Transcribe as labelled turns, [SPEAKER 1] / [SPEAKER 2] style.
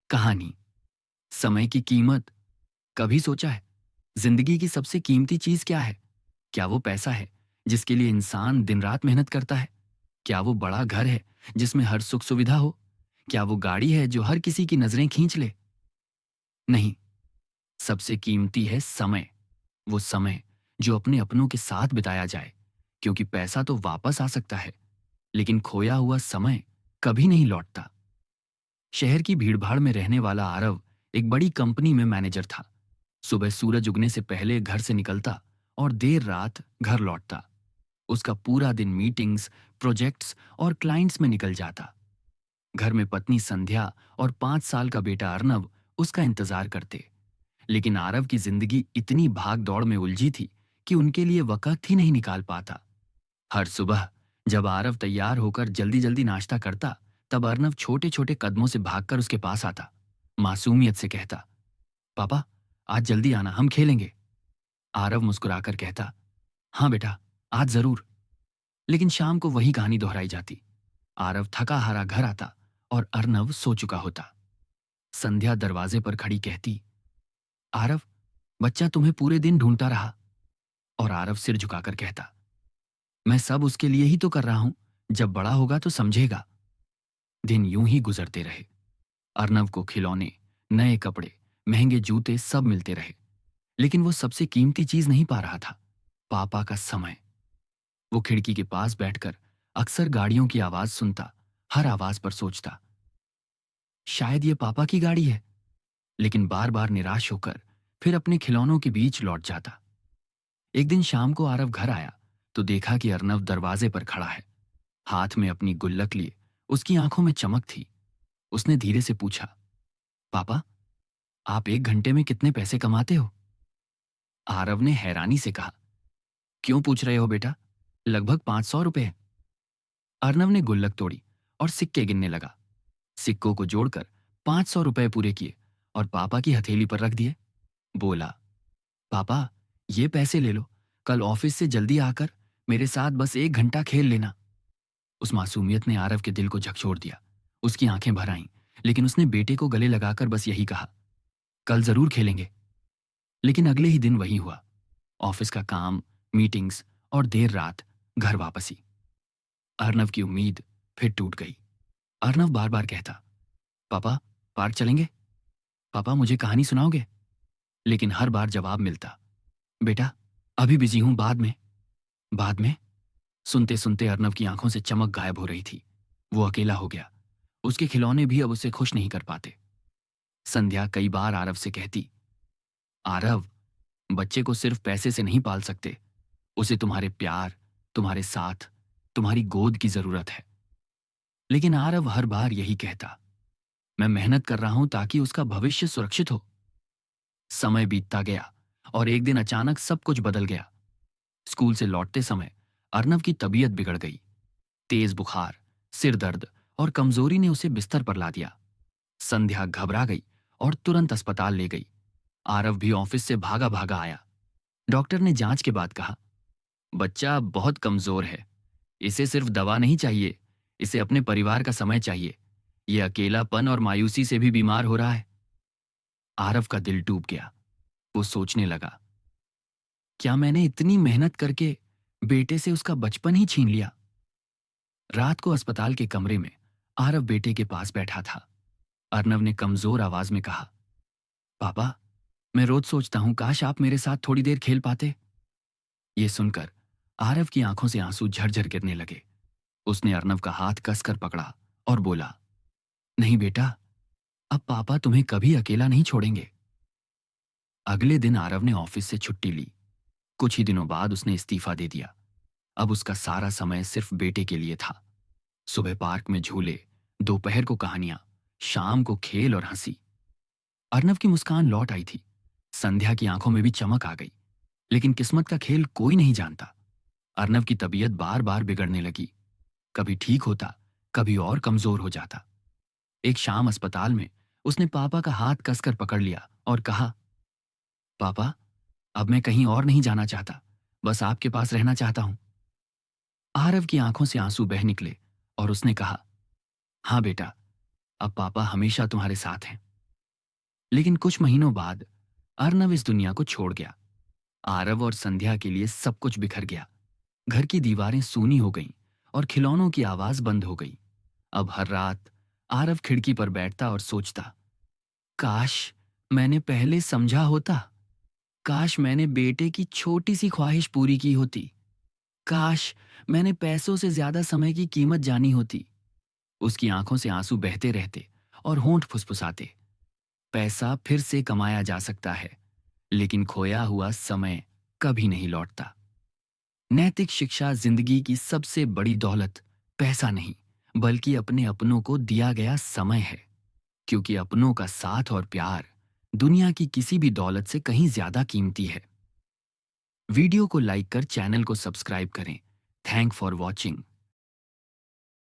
[SPEAKER 1] कहानी। समय की कीमत। कभी सोचा है जिंदगी की सबसे कीमती चीज क्या है? क्या वो पैसा है जिसके लिए इंसान दिन रात मेहनत करता है? क्या वो बड़ा घर है जिसमें हर सुख सुविधा हो? क्या वो गाड़ी है जो हर किसी की नजरें खींच ले? नहीं, सबसे कीमती है समय। वो समय जो अपने अपनों के साथ बिताया जाए, क्योंकि पैसा तो वापस आ सकता है, लेकिन खोया हुआ समय कभी नहीं लौटता। शहर की भीड़भाड़ में रहने वाला आरव एक बड़ी कंपनी में मैनेजर था। सुबह सूरज उगने से पहले घर से निकलता और देर रात घर लौटता। उसका पूरा दिन मीटिंग्स, प्रोजेक्ट्स और क्लाइंट्स में निकल जाता। घर में पत्नी संध्या और 5 साल का बेटा अर्नव उसका इंतजार करते। लेकिन आरव की जिंदगी इतनी भाग दौड़ में उलझी थी कि उनके लिए वक्त ही नहीं निकाल पाता। हर सुबह जब आरव तैयार होकर जल्दी जल्दी नाश्ता करता, तब अर्नव छोटे छोटे कदमों से भागकर उसके पास आता। मासूमियत से कहता, पापा, आज जल्दी आना, हम खेलेंगे। आरव मुस्कुराकर कहता, हाँ बेटा, आज जरूर। लेकिन शाम को वही कहानी दोहराई जाती। आरव थका हारा घर आता और अर्नव सो चुका होता। संध्या दरवाजे पर खड़ी कहती, आरव, बच्चा तुम्हें पूरे दिन ढूंढता रहा। और आरव सिर झुकाकर कहता, मैं सब उसके लिए ही तो कर रहा हूं, जब बड़ा होगा तो समझेगा। दिन यूं ही गुजरते रहे। अर्नव को खिलौने, नए कपड़े, महंगे जूते सब मिलते रहे, लेकिन वो सबसे कीमती चीज नहीं पा रहा था, पापा का समय। वो खिड़की के पास बैठकर अक्सर गाड़ियों की आवाज सुनता, हर आवाज पर सोचता, शायद ये पापा की गाड़ी है। लेकिन बार बार निराश होकर फिर अपने खिलौनों के बीच लौट जाता। एक दिन शाम को आरव घर आया तो देखा कि अर्नव दरवाजे पर खड़ा है, हाथ में अपनी गुल्लक लिए। उसकी आंखों में चमक थी। उसने धीरे से पूछा, पापा, आप 1 घंटे में कितने पैसे कमाते हो? आरव ने हैरानी से कहा, क्यों पूछ रहे हो बेटा? लगभग 500 रुपए। अर्नव ने गुल्लक तोड़ी और सिक्के गिनने लगा। सिक्कों को जोड़कर 500 रुपए पूरे किए और पापा की हथेली पर रख दिए। बोला, पापा, ये पैसे ले लो, कल ऑफिस से जल्दी आकर मेरे साथ बस 1 घंटा खेल लेना। उस मासूमियत ने आरव के दिल को झकझोर दिया। उसकी आंखें भर आईं, लेकिन उसने बेटे को गले लगाकर बस यही कहा, कल जरूर खेलेंगे। लेकिन अगले ही दिन वही हुआ। ऑफिस का काम, मीटिंग्स और देर रात घर वापसी। अर्नव की उम्मीद फिर टूट गई। अर्नव बार बार कहता, पापा, पार्क चलेंगे? पापा, मुझे कहानी सुनाओगे? लेकिन हर बार जवाब मिलता, बेटा, अभी बिजी हूं, बाद में। बाद में? सुनते सुनते अर्नव की आंखों से चमक गायब हो रही थी। वो अकेला हो गया। उसके खिलौने भी अब उसे खुश नहीं कर पाते। संध्या कई बार आरव से कहती, आरव, बच्चे को सिर्फ पैसे से नहीं पाल सकते, उसे तुम्हारे प्यार, तुम्हारे साथ, तुम्हारी गोद की जरूरत है। लेकिन आरव हर बार यही कहता, मैं मेहनत कर रहा हूं ताकि उसका भविष्य सुरक्षित हो। समय बीतता गया और एक दिन अचानक सब कुछ बदल गया। स्कूल से लौटते समय अर्नव की तबीयत बिगड़ गई। तेज बुखार, सिर दर्द और कमजोरी ने उसे बिस्तर पर ला दिया। संध्या घबरा गई और तुरंत अस्पताल ले गई। आरव भी ऑफिस से भागा भागा आया। डॉक्टर ने जांच के बाद कहा, बच्चा बहुत कमजोर है, इसे सिर्फ दवा नहीं चाहिए, इसे अपने परिवार का समय चाहिए। ये अकेलापन और मायूसी से भी बीमार हो रहा है। आरव का दिल टूट गया। वो सोचने लगा, क्या मैंने इतनी मेहनत करके बेटे से उसका बचपन ही छीन लिया? रात को अस्पताल के कमरे में आरव बेटे के पास बैठा था। अर्नव ने कमजोर आवाज में कहा, पापा, मैं रोज सोचता हूं काश आप मेरे साथ थोड़ी देर खेल पाते। ये सुनकर आरव की आंखों से आंसू झरझर गिरने लगे। उसने अर्नव का हाथ कसकर पकड़ा और बोला, नहीं बेटा, अब पापा तुम्हें कभी अकेला नहीं छोड़ेंगे। अगले दिन आरव ने ऑफिस से छुट्टी ली। कुछ ही दिनों बाद उसने इस्तीफा दे दिया। अब उसका सारा समय सिर्फ बेटे के लिए था। सुबह पार्क में झूले, दोपहर को कहानियां, शाम को खेल और हंसी। अर्नव की मुस्कान लौट आई थी। संध्या की आंखों में भी चमक आ गई। लेकिन किस्मत का खेल कोई नहीं जानता। अर्नव की तबीयत बार बार बिगड़ने लगी। कभी ठीक होता, कभी और कमजोर हो जाता। एक शाम अस्पताल में उसने पापा का हाथ कसकर पकड़ लिया और कहा, पापा, अब मैं कहीं और नहीं जाना चाहता, बस आपके पास रहना चाहता हूं। आरव की आंखों से आंसू बह निकले और उसने कहा, हाँ बेटा, अब पापा हमेशा तुम्हारे साथ हैं। लेकिन कुछ महीनों बाद अर्नव इस दुनिया को छोड़ गया। आरव और संध्या के लिए सब कुछ बिखर गया। घर की दीवारें सूनी हो गईं और खिलौनों की आवाज बंद हो गई। अब हर रात आरव खिड़की पर बैठता और सोचता, काश मैंने पहले समझा होता। काश मैंने बेटे की छोटी सी ख्वाहिश पूरी की होती। काश मैंने पैसों से ज्यादा समय की कीमत जानी होती। उसकी आंखों से आंसू बहते रहते और होंठ फुसफुसाते। पैसा फिर से कमाया जा सकता है, लेकिन खोया हुआ समय कभी नहीं लौटता। नैतिक शिक्षा जिंदगी की सबसे बड़ी दौलत पैसा नहीं, बल्कि अपने अपनों को दिया गया समय है। क्योंकि अपनों का साथ और प्यार दुनिया की किसी भी दौलत से कहीं ज्यादा कीमती है। वीडियो को लाइक कर चैनल को सब्सक्राइब करें। Thank for watching.